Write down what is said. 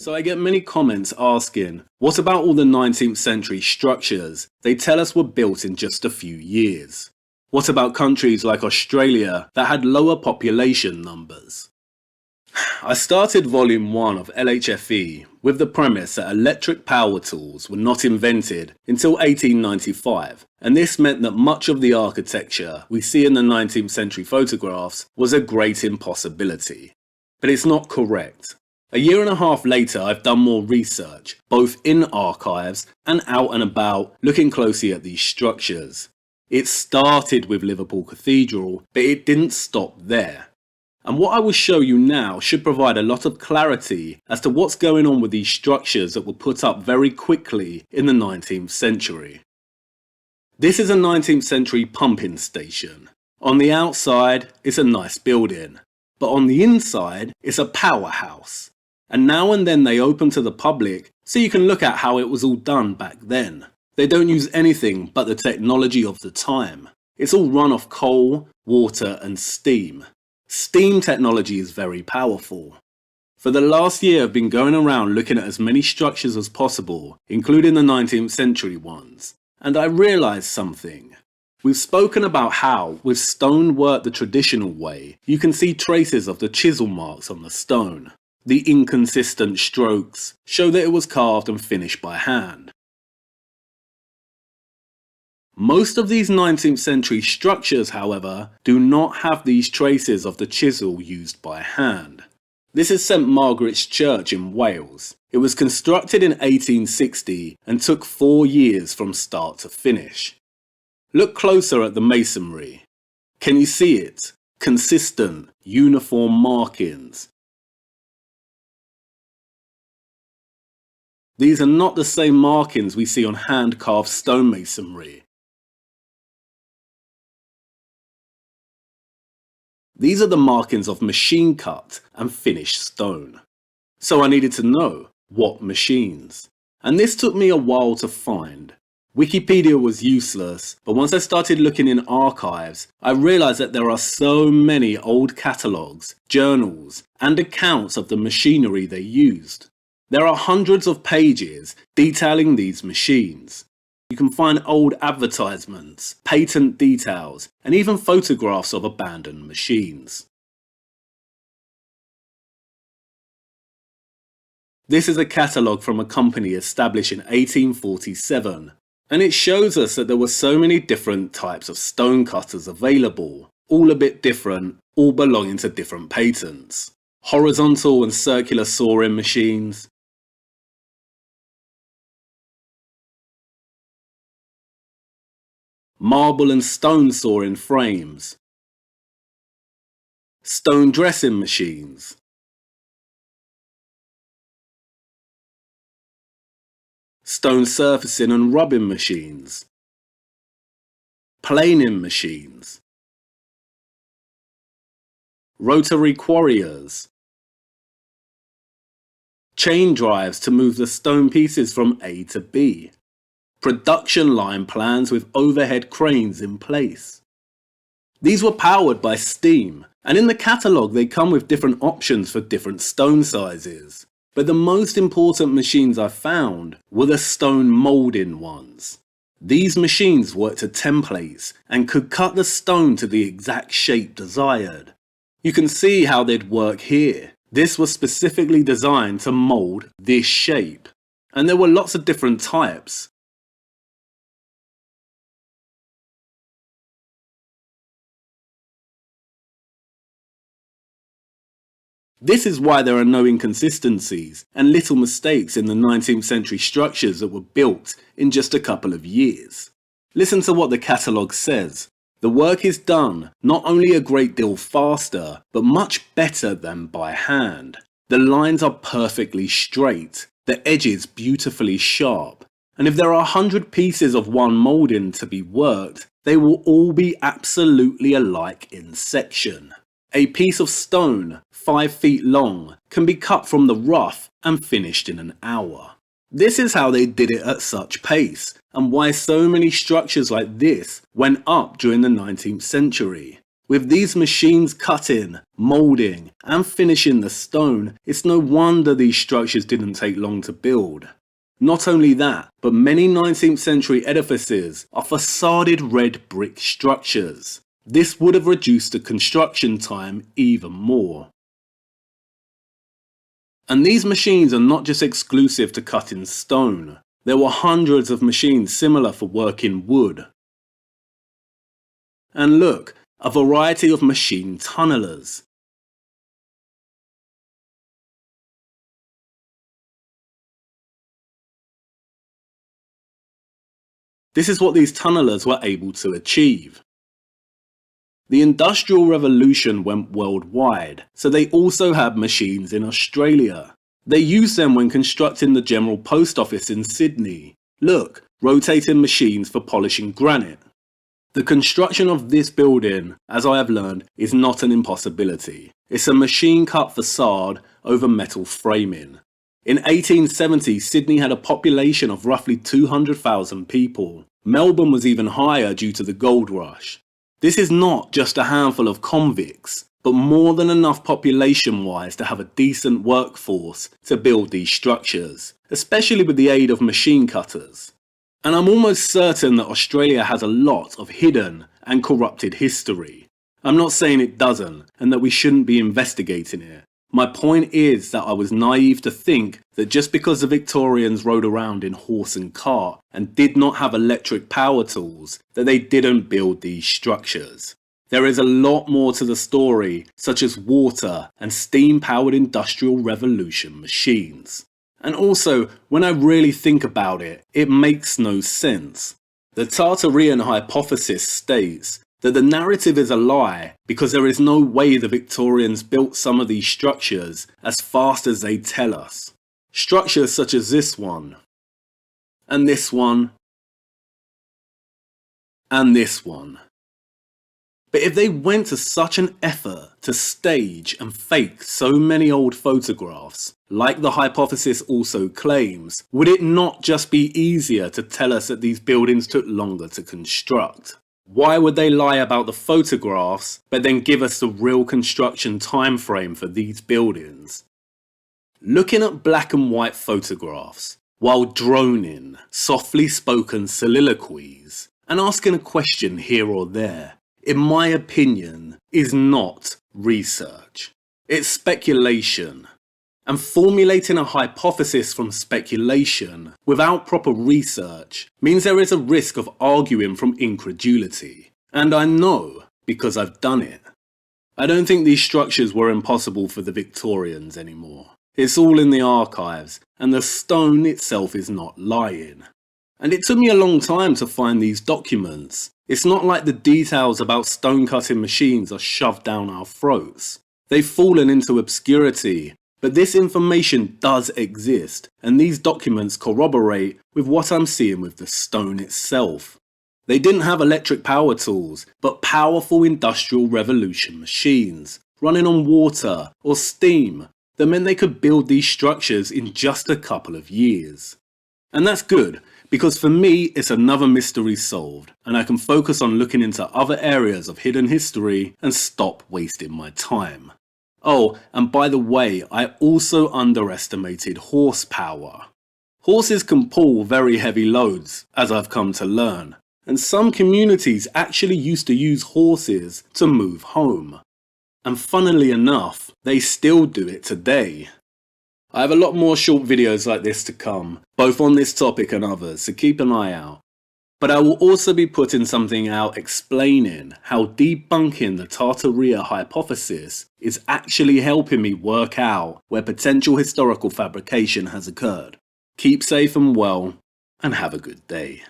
So I get many comments asking, what about all the 19th century structures they tell us were built in just a few years? What about countries like Australia that had lower population numbers? I started volume 1 of LHFE with the premise that electric power tools were not invented until 1895, and this meant that much of the architecture we see in the 19th century photographs was a great impossibility. But it's not correct. A year and a half later, I've done more research, both in archives and out and about, looking closely at these structures. It started with Liverpool Cathedral, but it didn't stop there. And what I will show you now should provide a lot of clarity as to what's going on with these structures that were put up very quickly in the 19th century. This is a 19th century pumping station. On the outside, it's a nice building, but on the inside, it's a powerhouse. And now and then they open to the public so you can look at how it was all done back then. They don't use anything but the technology of the time. It's all run off coal, water and steam. Steam technology is very powerful. For the last year I've been going around looking at as many structures as possible, including the 19th century ones, and I realised something. We've spoken about how, with stone work the traditional way, you can see traces of the chisel marks on the stone. The inconsistent strokes show that it was carved and finished by hand. Most of these 19th century structures, however, do not have these traces of the chisel used by hand. This is St Margaret's Church in Wales. It was constructed in 1860 and took 4 years from start to finish. Look closer at the masonry. Can you see it? Consistent, uniform markings. These are not the same markings we see on hand-carved stonemasonry. These are the markings of machine-cut and finished stone. So I needed to know, what machines? And this took me a while to find. Wikipedia was useless, but once I started looking in archives, I realised that there are so many old catalogues, journals, and accounts of the machinery they used. There are hundreds of pages detailing these machines. You can find old advertisements, patent details, and even photographs of abandoned machines. This is a catalogue from a company established in 1847, and it shows us that there were so many different types of stone cutters available, all a bit different, all belonging to different patents. Horizontal and circular sawing machines, marble and stone sawing frames, stone dressing machines, stone surfacing and rubbing machines, planing machines, rotary quarriers, chain drives to move the stone pieces from A to B, production line plans with overhead cranes in place. These were powered by steam, and in the catalogue they come with different options for different stone sizes. But the most important machines I found were the stone moulding ones. These machines worked to templates and could cut the stone to the exact shape desired. You can see how they'd work here. This was specifically designed to mould this shape, and there were lots of different types. This is why there are no inconsistencies and little mistakes in the 19th century structures that were built in just a couple of years. Listen to what the catalogue says. The work is done not only a great deal faster, but much better than by hand. The lines are perfectly straight, the edges beautifully sharp, and if there are 100 pieces of one moulding to be worked, they will all be absolutely alike in section. A piece of stone, 5 feet long, can be cut from the rough and finished in an hour. This is how they did it at such pace, and why so many structures like this went up during the 19th century. With these machines cutting, moulding, and finishing the stone, it's no wonder these structures didn't take long to build. Not only that, but many 19th century edifices are facaded red brick structures. This would have reduced the construction time even more. And these machines are not just exclusive to cutting stone. There were hundreds of machines similar for working wood. And look, a variety of machine tunnelers. This is what these tunnelers were able to achieve. The Industrial Revolution went worldwide, so they also had machines in Australia. They used them when constructing the General Post Office in Sydney. Look, rotating machines for polishing granite. The construction of this building, as I have learned, is not an impossibility. It's a machine-cut facade over metal framing. In 1870, Sydney had a population of roughly 200,000 people. Melbourne was even higher due to the gold rush. This is not just a handful of convicts, but more than enough population-wise to have a decent workforce to build these structures, especially with the aid of machine cutters. And I'm almost certain that Australia has a lot of hidden and corrupted history. I'm not saying it doesn't, and that we shouldn't be investigating it. My point is that I was naive to think that just because the Victorians rode around in horse and cart and did not have electric power tools, that they didn't build these structures. There is a lot more to the story, such as water and steam-powered Industrial Revolution machines. And also, when I really think about it, it makes no sense. The Tartarian hypothesis states that the narrative is a lie because there is no way the Victorians built some of these structures as fast as they tell us. Structures such as this one, and this one, and this one. But if they went to such an effort to stage and fake so many old photographs, like the hypothesis also claims, would it not just be easier to tell us that these buildings took longer to construct? Why would they lie about the photographs, but then give us the real construction time frame for these buildings? Looking at black and white photographs, while droning softly spoken soliloquies, and asking a question here or there, in my opinion, is not research. It's speculation. And formulating a hypothesis from speculation without proper research means there is a risk of arguing from incredulity. And I know because I've done it. I don't think these structures were impossible for the Victorians anymore. It's all in the archives, and the stone itself is not lying. And it took me a long time to find these documents. It's not like the details about stone cutting machines are shoved down our throats. They've fallen into obscurity. But this information does exist, and these documents corroborate with what I'm seeing with the stone itself. They didn't have electric power tools, but powerful Industrial Revolution machines, running on water or steam, that meant they could build these structures in just a couple of years. And that's good, because for me it's another mystery solved, and I can focus on looking into other areas of hidden history and stop wasting my time. Oh, and by the way, I also underestimated horsepower. Horses can pull very heavy loads, as I've come to learn, and some communities actually used to use horses to move home. And funnily enough, they still do it today. I have a lot more short videos like this to come, both on this topic and others, so keep an eye out. But I will also be putting something out explaining how debunking the Tartaria hypothesis is actually helping me work out where potential historical fabrication has occurred. Keep safe and well, and have a good day.